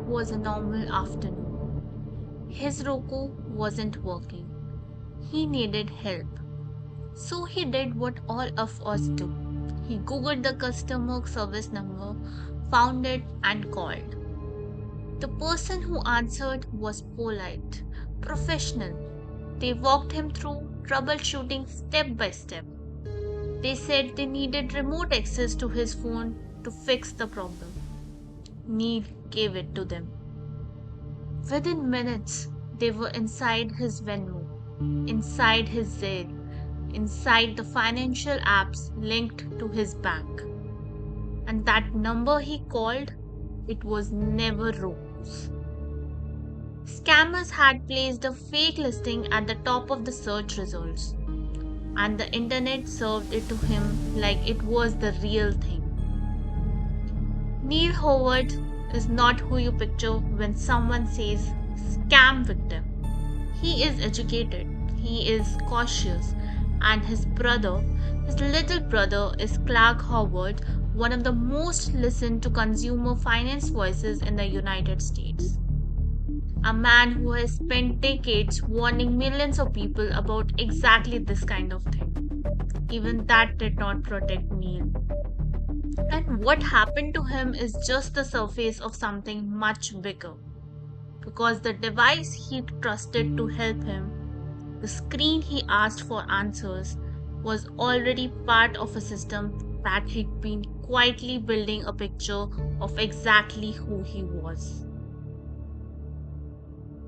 was a normal afternoon. His Roku wasn't working. He needed help. So he did what all of us do. He googled the customer service number, found it, and called. The person who answered was polite, professional. They walked him through troubleshooting step by step. They said they needed remote access to his phone to fix the problem. Neal gave it to them. Within minutes, they were inside his Venmo, inside his Zelle, inside the financial apps linked to his bank. And that number he called, it was never Roku's. Scammers had placed a fake listing at the top of the search results, and the internet served it to him like it was the real thing. Neal Howard is not who you picture when someone says scam victim. He is educated, he is cautious, and his little brother, is Clark Howard, one of the most listened to consumer finance voices in the United States. A man who has spent decades warning millions of people about exactly this kind of thing. Even that did not protect Neal. And what happened to him is just the surface of something much bigger. Because the device he trusted to help him, the screen he asked for answers, was already part of a system that had been quietly building a picture of exactly who he was.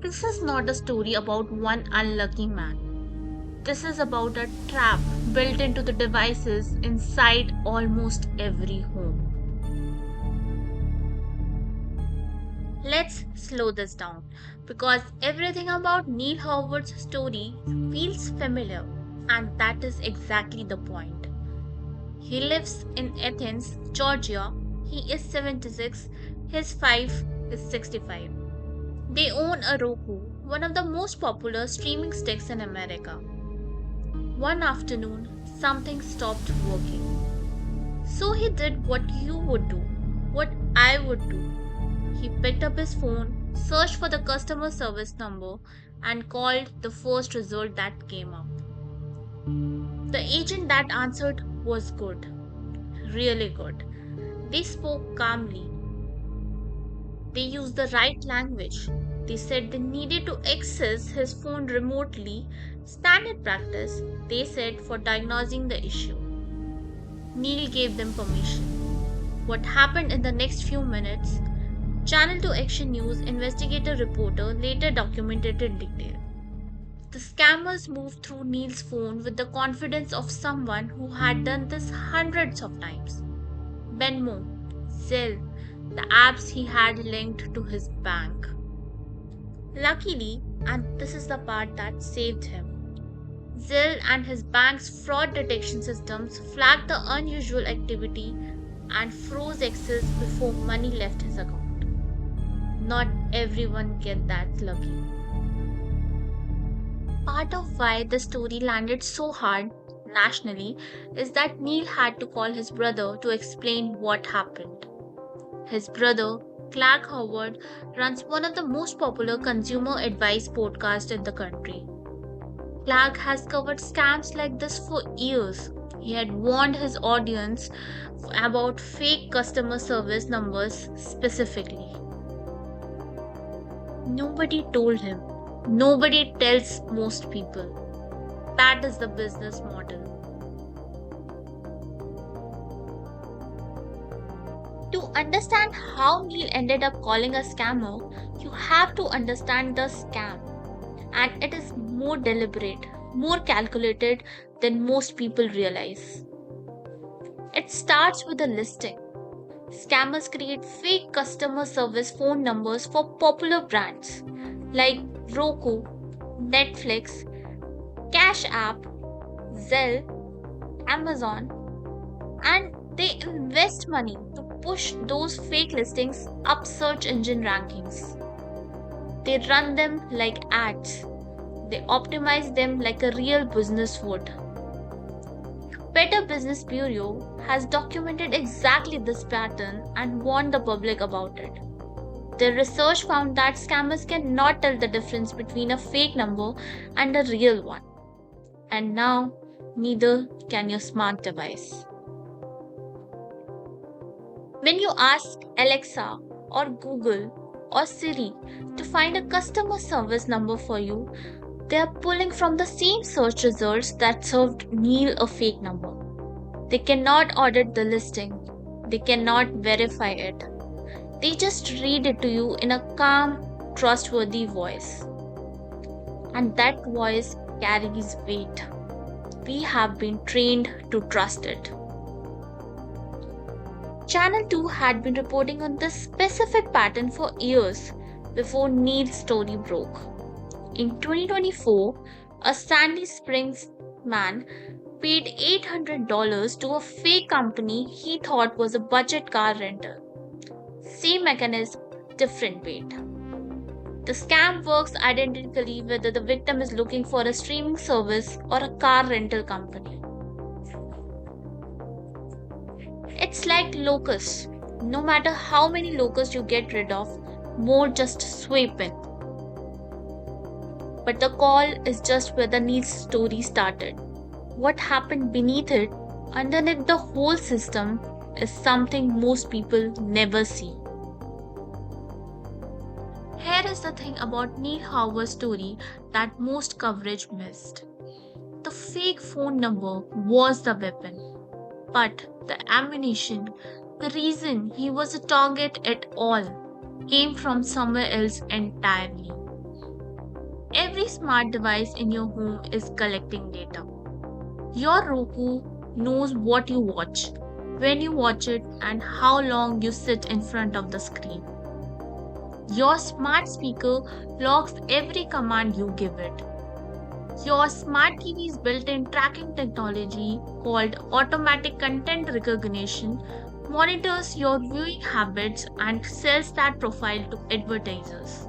This is not a story about one unlucky man. This is about a trap built into the devices inside almost every home. Let's slow this down because everything about Neal Howard's story feels familiar, and that is exactly the point. He lives in Athens, Georgia. He is 76, his wife is 65. They own a Roku, one of the most popular streaming sticks in America. One afternoon, something stopped working. So he did what you would do, what I would do. He picked up his phone, searched for the customer service number, and called the first result that came up. The agent that answered was good, really good. They spoke calmly. They used the right language. They said they needed to access his phone remotely, standard practice, they said, for diagnosing the issue. Neal gave them permission. What happened in the next few minutes? Channel 2 Action News investigative reporter later documented in detail. The scammers moved through Neal's phone with the confidence of someone who had done this hundreds of times. Venmo, Zelle, the apps he had linked to his bank. Luckily, and this is the part that saved him, Zelle and his bank's fraud detection systems flagged the unusual activity and froze access before money left his account. Not everyone gets that lucky. Part of why the story landed so hard nationally is that Neal had to call his brother to explain what happened. His brother, Clark Howard, runs one of the most popular consumer advice podcasts in the country. Clark has covered scams like this for years. He had warned his audience about fake customer service numbers specifically. Nobody told him. Nobody tells most people. That is the business model. To understand how Neal ended up calling a scammer, you have to understand the scam. And it is more deliberate, more calculated than most people realize. It starts with a listing. Scammers create fake customer service phone numbers for popular brands like Roku, Netflix, Cash App, Zelle, Amazon, and they invest money to push those fake listings up search engine rankings. They run them like ads. They optimize them like a real business would. Better Business Bureau has documented exactly this pattern and warned the public about it. Their research found that scammers cannot tell the difference between a fake number and a real one. And now, neither can your smart device. When you ask Alexa or Google or Siri to find a customer service number for you, they are pulling from the same search results that served Neil a fake number. They cannot audit the listing, they cannot verify it. They just read it to you in a calm, trustworthy voice. And that voice carries weight. We have been trained to trust it. Channel 2 had been reporting on this specific pattern for years before Neil's story broke. In 2024, a Sandy Springs man paid $800 to a fake company he thought was a budget car rental. Same mechanism, different bait. The scam works identically whether the victim is looking for a streaming service or a car rental company. It's like locusts. No matter how many locusts you get rid of, more just sweep in. But the call is just where the Neil's story started. What happened beneath it, underneath the whole system, is something most people never see. Here is the thing about Neal Howard's story that most coverage missed. The fake phone number was the weapon. But the ammunition, the reason he was a target at all, came from somewhere else entirely. Every smart device in your home is collecting data. Your Roku knows what you watch, when you watch it, and how long you sit in front of the screen. Your smart speaker logs every command you give it. Your smart TV's built-in tracking technology called automatic content recognition monitors your viewing habits and sells that profile to advertisers.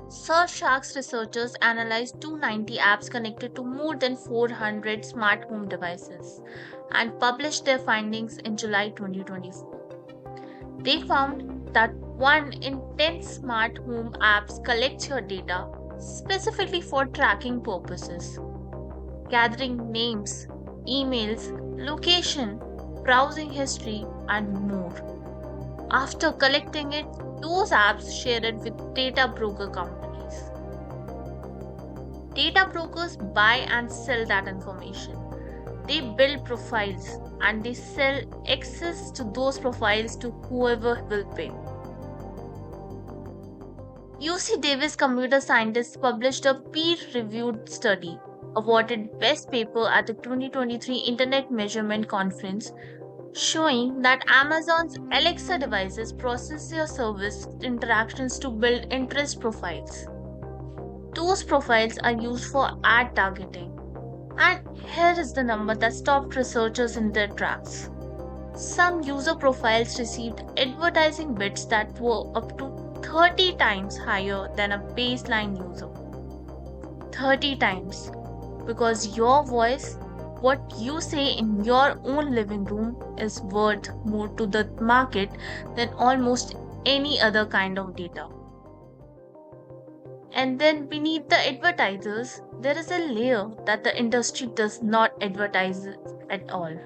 Surfshark's researchers analyzed 290 apps connected to more than 400 smart home devices and published their findings in July 2024. They found that 1 in 10 smart home apps collects your data specifically for tracking purposes, gathering names, emails, location, browsing history, and more. After collecting it, those apps share it with data broker companies. Data brokers buy and sell that information. They build profiles and they sell access to those profiles to whoever will pay. UC Davis computer scientists published a peer-reviewed study, awarded Best Paper at the 2023 Internet Measurement Conference, showing that Amazon's Alexa devices process your service interactions to build interest profiles. Those profiles are used for ad targeting. And here is the number that stopped researchers in their tracks. Some user profiles received advertising bids that were up to 30 times higher than a baseline user. 30 times. Because your voice, what you say in your own living room, is worth more to the market than almost any other kind of data. And then beneath the advertisers, there is a layer that the industry does not advertise at all.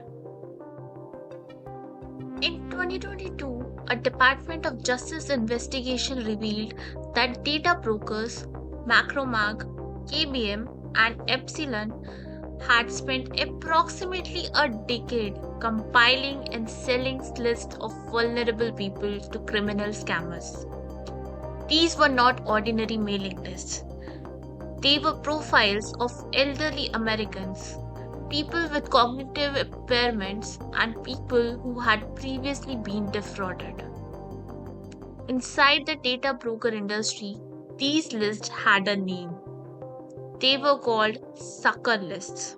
In 2022, a Department of Justice investigation revealed that data brokers, Macromag, KBM, and Epsilon had spent approximately a decade compiling and selling lists of vulnerable people to criminal scammers. These were not ordinary mailing lists. They were profiles of elderly Americans, people with cognitive impairments, and people who had previously been defrauded. Inside the data broker industry, these lists had a name. They were called sucker lists.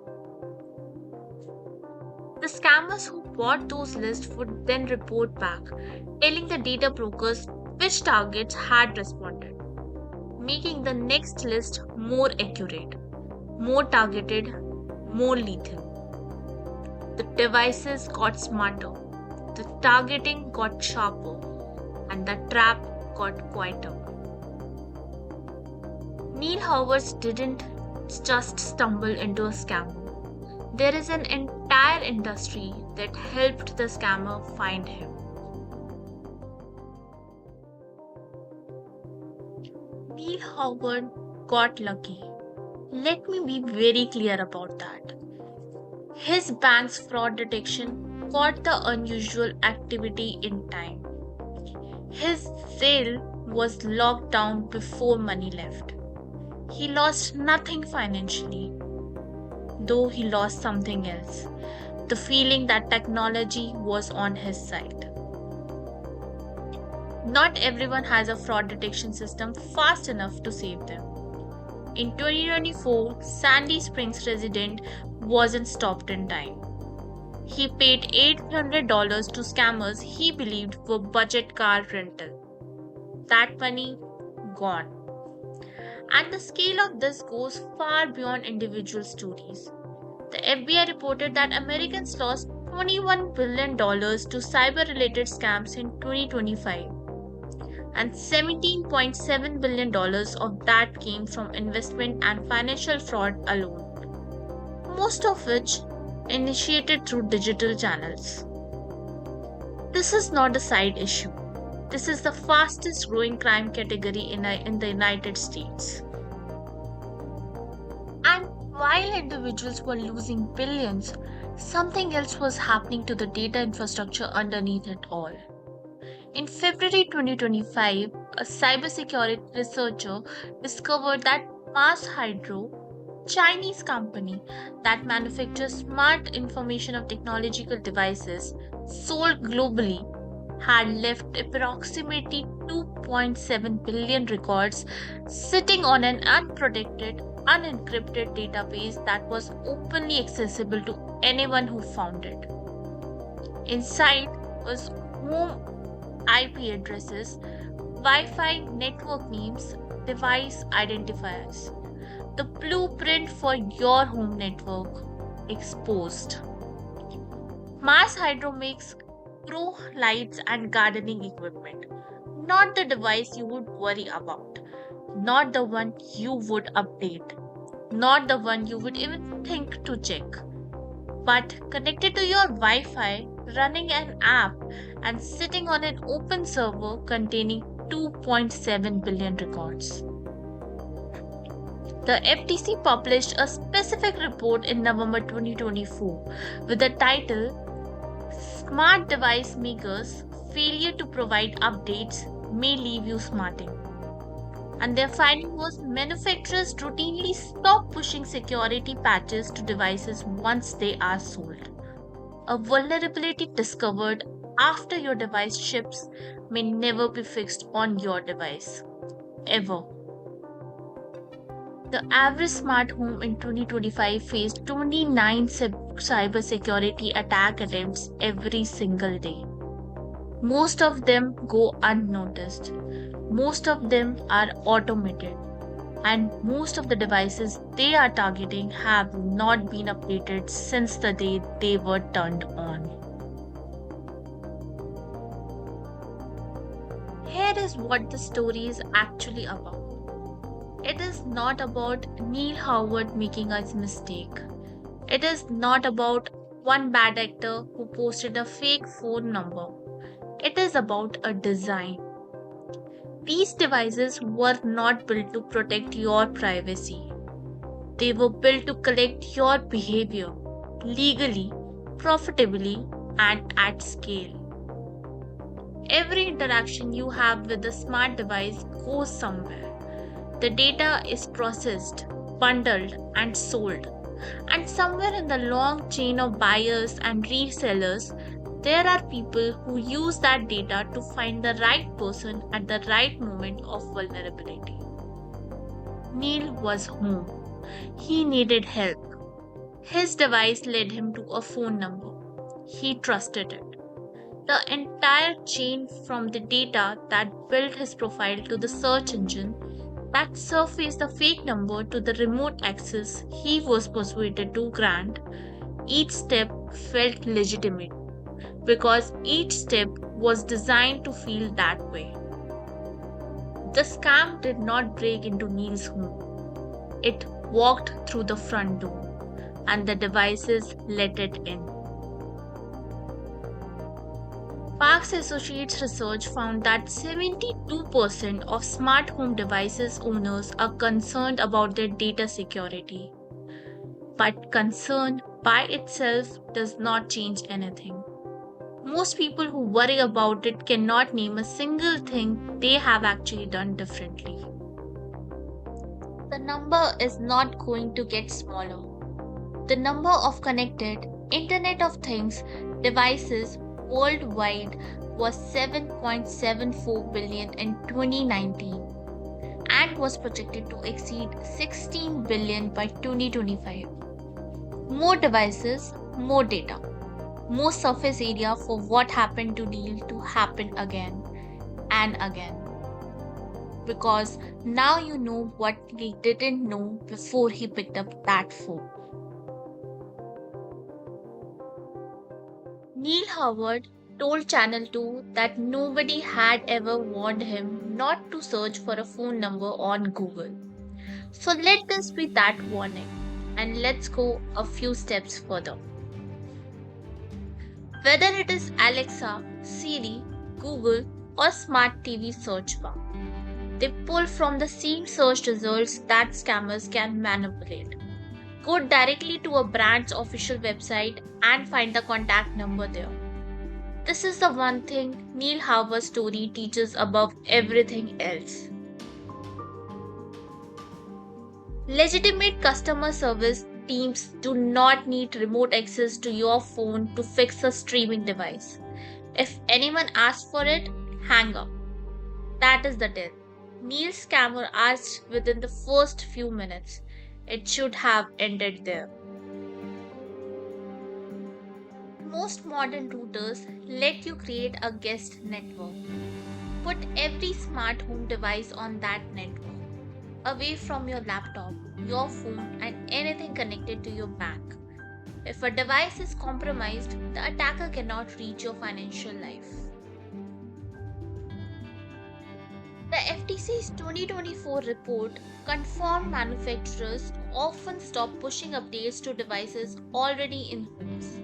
The scammers who bought those lists would then report back, telling the data brokers which targets had responded, making the next list more accurate, more targeted, more lethal. The devices got smarter, the targeting got sharper, and the trap got quieter. Neal Howard didn't just stumble into a scam. There is an entire industry that helped the scammer find him. Neal Howard got lucky. Let me be very clear about that. His bank's fraud detection caught the unusual activity in time. His sale was locked down before money left. He lost nothing financially, though he lost something else, the feeling that technology was on his side. Not everyone has a fraud detection system fast enough to save them. In 2024, Sandy Springs resident wasn't stopped in time. He paid $800 to scammers he believed were budget car rental. That money gone. And the scale of this goes far beyond individual stories. The FBI reported that Americans lost $21 billion to cyber related scams in 2025, and $17.7 billion of that came from investment and financial fraud alone, most of which initiated through digital channels. This is not a side issue. This is the fastest growing crime category in the United States. And while individuals were losing billions, something else was happening to the data infrastructure underneath it all. In February 2025, a cybersecurity researcher discovered that Mars Hydro, Chinese company that manufactures smart information of technological devices sold globally, had left approximately 2.7 billion records sitting on an unprotected, unencrypted database that was openly accessible to anyone who found it. Inside was home IP addresses, Wi-Fi network names, device identifiers. The blueprint for your home network exposed. Mars Hydro makes pro lights and gardening equipment, not the device you would worry about, not the one you would update, not the one you would even think to check, but connected to your Wi-Fi, running an app, and sitting on an open server containing 2.7 billion records. The FTC published a specific report in November 2024 with the title Smart Device Makers Failure to Provide Updates May Leave You Smarting. And their finding was manufacturers routinely stop pushing security patches to devices once they are sold. A vulnerability discovered after your device ships may never be fixed on your device. Ever. The average smart home in 2025 faced 29 cybersecurity attack attempts every single day. Most of them go unnoticed. Most of them are automated. And most of the devices they are targeting have not been updated since the day they were turned on. Here is what the story is actually about. It is not about Neal Howard making a mistake. It is not about one bad actor who posted a fake phone number. It is about a design. These devices were not built to protect your privacy. They were built to collect your behavior legally, profitably, and at scale. Every interaction you have with a smart device goes somewhere. The data is processed, bundled, and sold. And somewhere in the long chain of buyers and resellers, there are people who use that data to find the right person at the right moment of vulnerability. Neal was home. He needed help. His device led him to a phone number. He trusted it. The entire chain from the data that built his profile to the search engine that surfaced the fake number to the remote access he was persuaded to grant, each step felt legitimate. because each step was designed to feel that way. The scam did not break into Neal's home. It walked through the front door, and the devices let it in. Parks Associates research found that 72% of smart home devices owners are concerned about their data security. But concern by itself does not change anything. Most people who worry about it cannot name a single thing they have actually done differently. The number is not going to get smaller. The number of connected Internet of Things devices worldwide was 7.74 billion in 2019 and was projected to exceed 16 billion by 2025. More devices, more data, more surface area for what happened to Neal to happen again and again. Because now you know what he didn't know before he picked up that phone. Neal Howard told Channel 2 that nobody had ever warned him not to search for a phone number on Google. So let this be that warning, and let's go a few steps further. Whether it is Alexa, Siri, Google, or Smart TV search bar, they pull from the same search results that scammers can manipulate. Go directly to a brand's official website and find the contact number there. This is the one thing Neal Howard's story teaches above everything else. Legitimate customer service teams do not need remote access to your phone to fix a streaming device. If anyone asks for it, hang up. That is the deal. Neal's scammer asked within the first few minutes. It should have ended there. Most modern routers let you create a guest network. Put every smart home device on that network, away from your laptop, your phone, and anything connected to your bank. If a device is compromised, the attacker cannot reach your financial life. The FTC's 2024 report confirmed manufacturers often stop pushing updates to devices already in homes.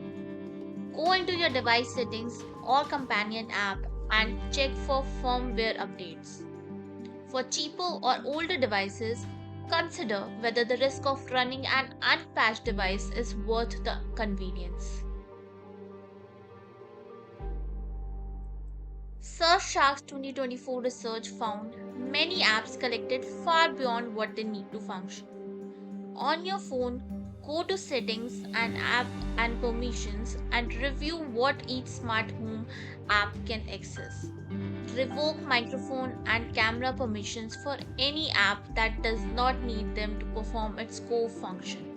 Go into your device settings or companion app and check for firmware updates. For cheaper or older devices, consider whether the risk of running an unpatched device is worth the convenience. Surfshark's 2024 research found many apps collected far beyond what they need to function. On your phone, go to Settings and App and Permissions and review what each smart home app can access. Revoke microphone and camera permissions for any app that does not need them to perform its core function.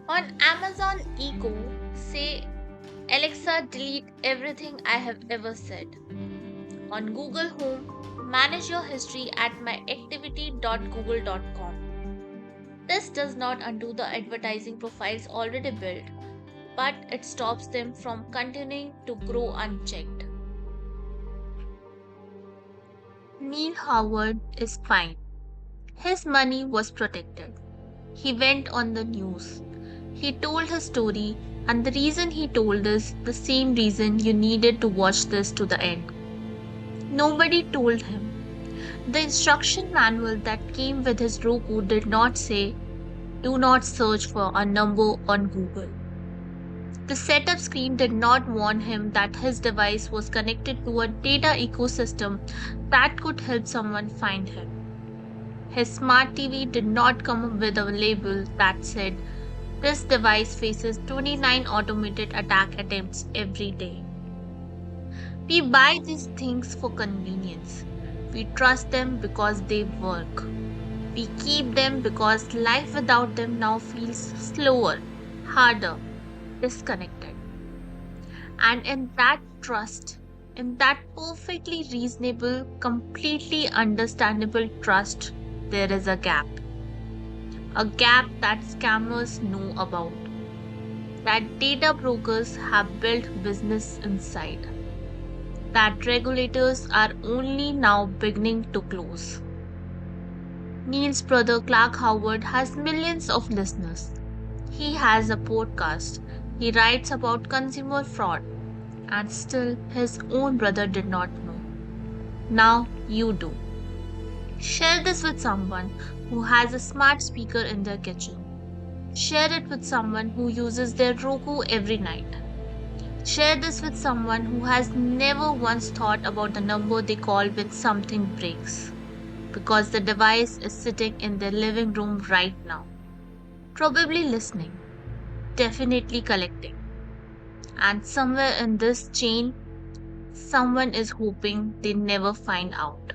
On Amazon Echo, say Alexa, delete everything I have ever said. On Google Home, manage your history at myactivity.google.com. This does not undo the advertising profiles already built, but it stops them from continuing to grow unchecked. Neal Howard is fine. His money was protected. He went on the news. He told his story, and the reason he told is the same reason you needed to watch this to the end. Nobody told him. The instruction manual that came with his Roku did not say, "Do not search for a number on Google." The setup screen did not warn him that his device was connected to a data ecosystem that could help someone find him. His smart TV did not come with a label that said, "This device faces 29 automated attack attempts every day." We buy these things for convenience. We trust them because they work. We keep them because life without them now feels slower, harder, disconnected. And in that trust, in that perfectly reasonable, completely understandable trust, there is a gap. a gap that scammers know about, that data brokers have built business inside, that regulators are only now beginning to close. Neil's brother Clark Howard has millions of listeners. He has a podcast. He writes about consumer fraud, and still his own brother did not know. Now you do. Share this with someone who has a smart speaker in their kitchen. Share it with someone who uses their Roku every night. Share this with someone who has never once thought about the number they call when something breaks, because the device is sitting in their living room right now, probably listening, definitely collecting. And somewhere in this chain, someone is hoping they never find out.